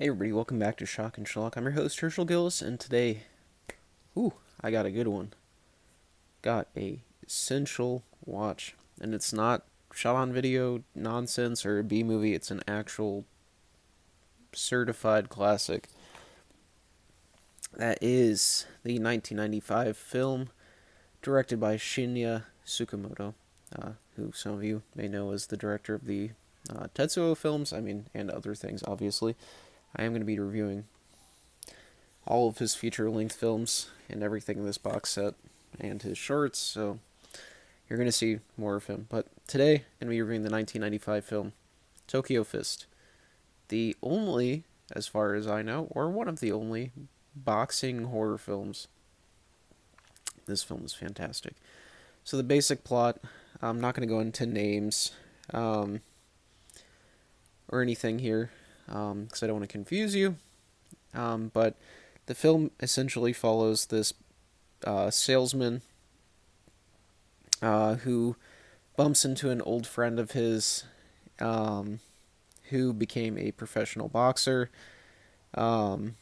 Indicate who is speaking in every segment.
Speaker 1: Hey everybody, welcome back to Shock and Schlock. I'm your host, Herschel Gillis, and today, I got a good one. Got a essential watch. And it's not shot on video nonsense or a B movie, it's an actual certified classic. That is the 1995 film directed by Shinya Tsukamoto, who some of you may know as the director of the Tetsuo films, and other things, obviously. I am going to be reviewing all of his feature-length films and everything in this box set and his shorts, so you're going to see more of him. But today, I'm going to be reviewing the 1995 film Tokyo Fist, the only, as far as I know, or one of the only boxing horror films. This film is fantastic. So the basic plot, I'm not going to go into names or anything here because I don't want to confuse you. But the film essentially follows this salesman who bumps into an old friend of his who became a professional boxer. Um,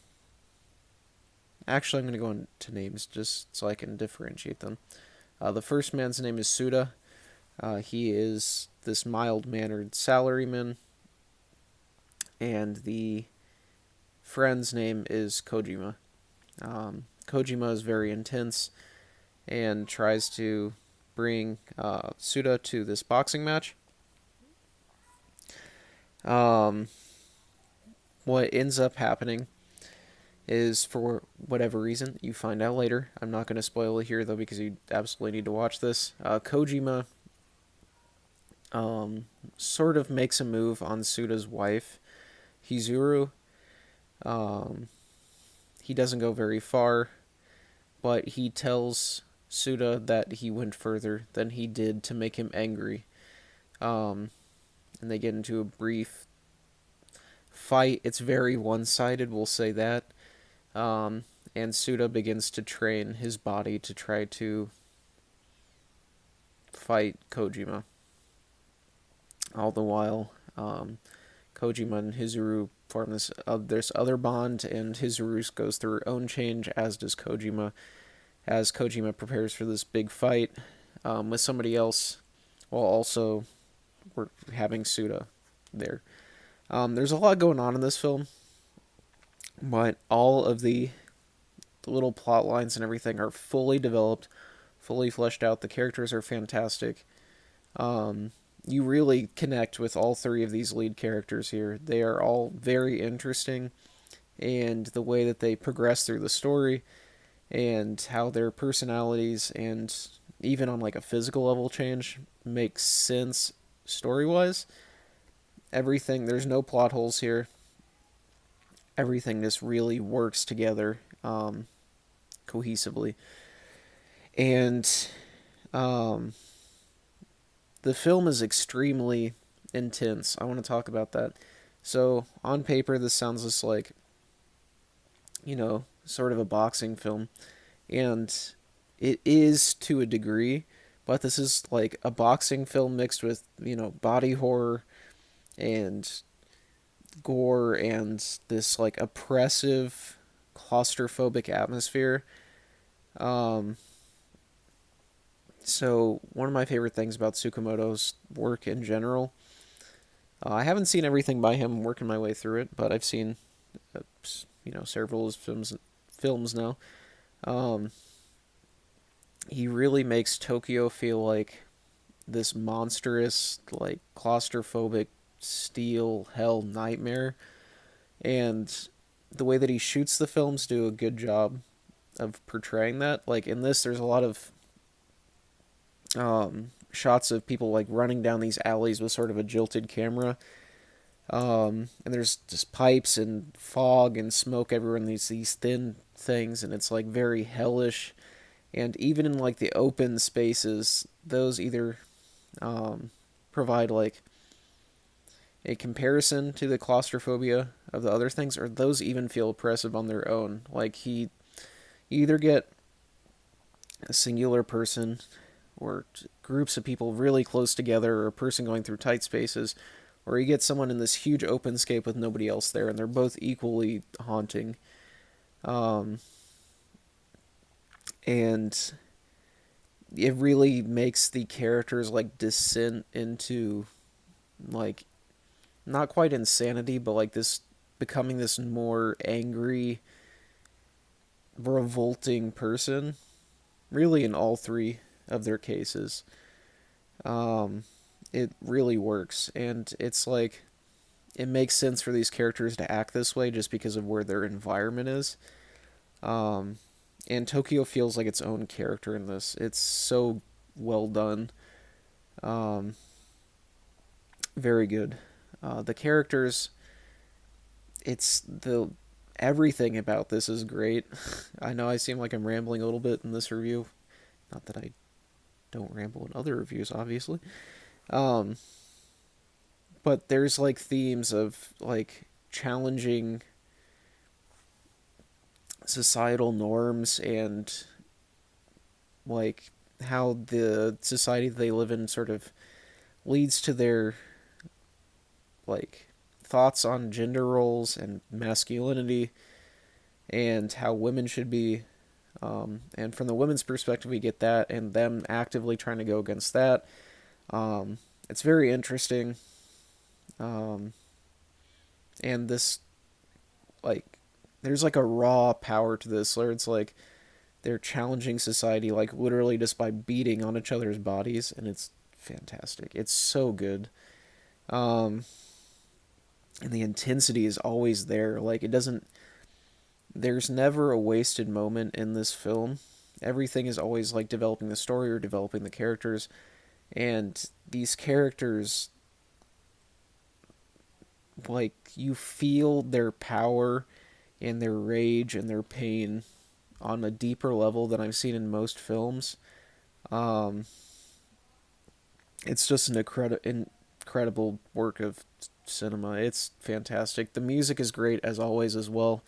Speaker 1: Actually, I'm going to go into names just so I can differentiate them. The first man's name is Suda. He is this mild mannered salaryman, and the friend's name is Kojima. Kojima is very intense and tries to bring Suda to this boxing match. Um, what ends up happening is, for whatever reason, you find out later. I'm not going to spoil it here, though, because you absolutely need to watch this. Kojima sort of makes a move on Suda's wife, Hizuru. Um, he doesn't go very far, but he tells Suda that he went further than he did to make him angry. Um, and they get into a brief fight. It's very one-sided, we'll say that. And Suda begins to train his body to try to fight Kojima. All the while, Kojima and Hizuru form this other bond, and Hizuru goes through her own change, as does Kojima, as Kojima prepares for this big fight with somebody else, while also we're having Suda there. There's a lot going on in this film, but all of the little plot lines and everything are fully developed, fully fleshed out. The characters are fantastic. You really connect with all three of these lead characters here. They are all very interesting, and the way that they progress through the story and how their personalities and even on like a physical level change makes sense story wise. Everything, there's no plot holes here. Everything just really works together cohesively. And um, the film is extremely intense. I want to talk about that. So, on paper, this sounds just like, sort of a boxing film. And it is to a degree, but this is like a boxing film mixed with, body horror and gore and this like oppressive, claustrophobic atmosphere. Um, so, one of my favorite things about Tsukamoto's work in general, I haven't seen everything by him working my way through it, but I've seen, uh, several of his films now. Um, he really makes Tokyo feel like this monstrous, like claustrophobic steel hell nightmare, and the way that he shoots the films do a good job of portraying that. Like in this, there's a lot of shots of people like running down these alleys with sort of a jilted camera. And there's just pipes and fog and smoke everywhere, and these thin things, and it's like very hellish. And even in like the open spaces, those either um, provide like a comparison to the claustrophobia of the other things, or those even feel oppressive on their own. Like you either get a singular person or groups of people really close together, or a person going through tight spaces, or you get someone in this huge open scape with nobody else there, and they're both equally haunting. Um, and it really makes the characters like descend into like not quite insanity, but like this becoming this more angry, revolting person. Really, in all three of their cases, um, it really works, and it's like it makes sense for these characters to act this way just because of where their environment is. Um, and Tokyo feels like its own character in this. It's so well done. Um, very good. The characters, it's the everything about this is great. I know I seem like I'm rambling a little bit in this review. Not that I don't ramble in other reviews, obviously. Um, but there's like themes of like challenging societal norms and like how the society they live in sort of leads to their like thoughts on gender roles and masculinity and how women should be. And from the women's perspective, we get that and them actively trying to go against that. It's very interesting. Um, and this, like, there's like a raw power to this where it's like they're challenging society, like, literally just by beating on each other's bodies. And it's fantastic. It's so good. Um, and the intensity is always there. Like, it doesn't, there's never a wasted moment in this film. Everything is always like developing the story or developing the characters, and these characters, like, you feel their power and their rage and their pain on a deeper level than I've seen in most films. Um, it's just an incredible work of cinema. It's fantastic. The music is great as always as well.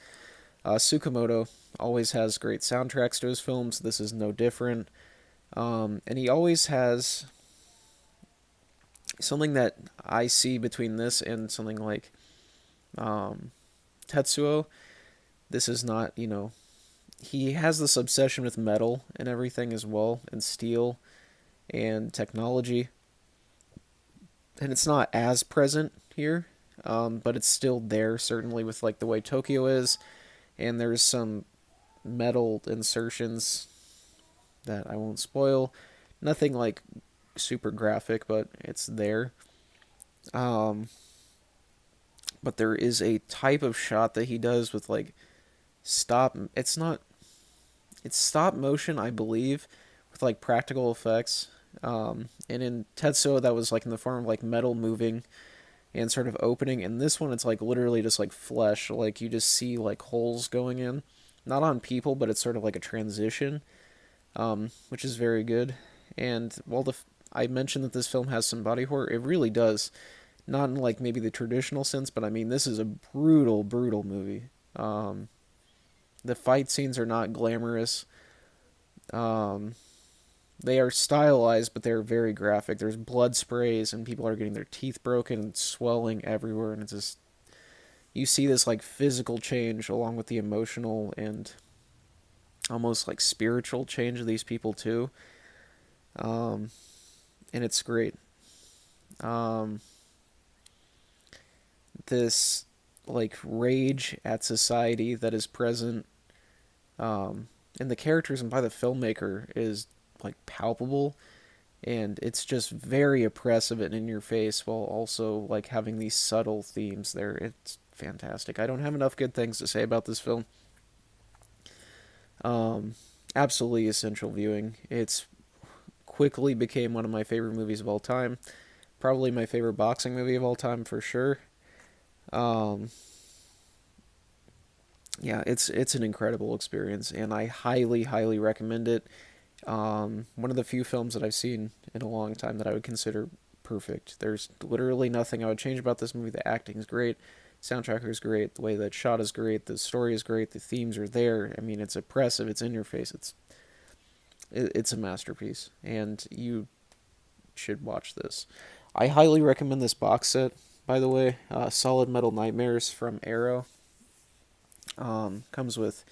Speaker 1: Tsukamoto always has great soundtracks to his films. This is no different. And he always has something that I see between this and something like um, Tetsuo. This is not, he has this obsession with metal and everything as well, and steel and technology. And it's not as present here, but it's still there, certainly, with like the way Tokyo is. And there's some metal insertions that I won't spoil. Nothing like super graphic, but it's there. Um, but there is a type of shot that he does with like stop. It's not. It's stop motion, I believe, with like practical effects. And in Tetsuo, that was like in the form of like metal moving and sort of opening. And this one, it's like literally just like flesh. Like you just see like holes going in, not on people, but it's sort of like a transition, which is very good. And while I mentioned that this film has some body horror, it really does. Not in like maybe the traditional sense, but I mean this is a brutal, brutal movie. The fight scenes are not glamorous. Um, they are stylized, but they're very graphic. There's blood sprays, and people are getting their teeth broken and swelling everywhere, and it's just you see this like physical change along with the emotional and almost like spiritual change of these people too. Um, and it's great. Um, this like rage at society that is present in the characters and by the filmmaker is like palpable, and it's just very oppressive and in your face while also like having these subtle themes there. It's fantastic. I don't have enough good things to say about this film. um Absolutely essential viewing. It's quickly became one of my favorite movies of all time, probably my favorite boxing movie of all time for sure. um yeah, it's an incredible experience, and I highly, highly recommend it. One of the few films that I've seen in a long time that I would consider perfect. There's literally nothing I would change about this movie. The acting is great, soundtrack is great, the way that shot is great, the story is great, the themes are there. I mean, it's oppressive, it's in your face, it's a masterpiece, and you should watch this. I highly recommend this box set by the way. Solid Metal Nightmares from Arrow. Comes with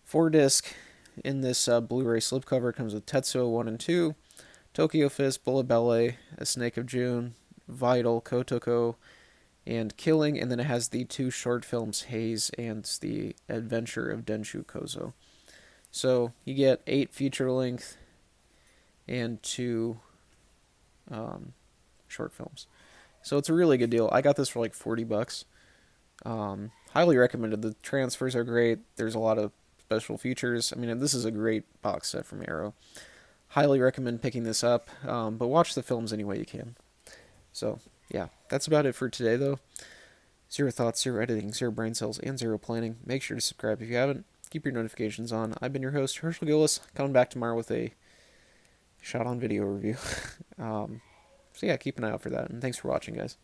Speaker 1: 4 disc. In this Blu-ray slipcover comes with Tetsuo 1 and 2, Tokyo Fist, Bullet Ballet, A Snake of June, Vital, Kotoko, and Killing, and then it has the 2 short films, Haze and The Adventure of Denshu Kozo. So you get 8 feature-length and 2 short films. So it's a really good deal. I got this for like $40. Highly recommended. The transfers are great. There's a lot of special features. I mean, this is a great box set from Arrow. Highly recommend picking this up, but watch the films any way you can. So, yeah, that's about it for today, though. 0 thoughts, 0 editing, 0 brain cells, and 0 planning. Make sure to subscribe if you haven't. Keep your notifications on. I've been your host, Herschel Gillis, coming back tomorrow with a shot on video review. So, yeah, keep an eye out for that, and thanks for watching, guys.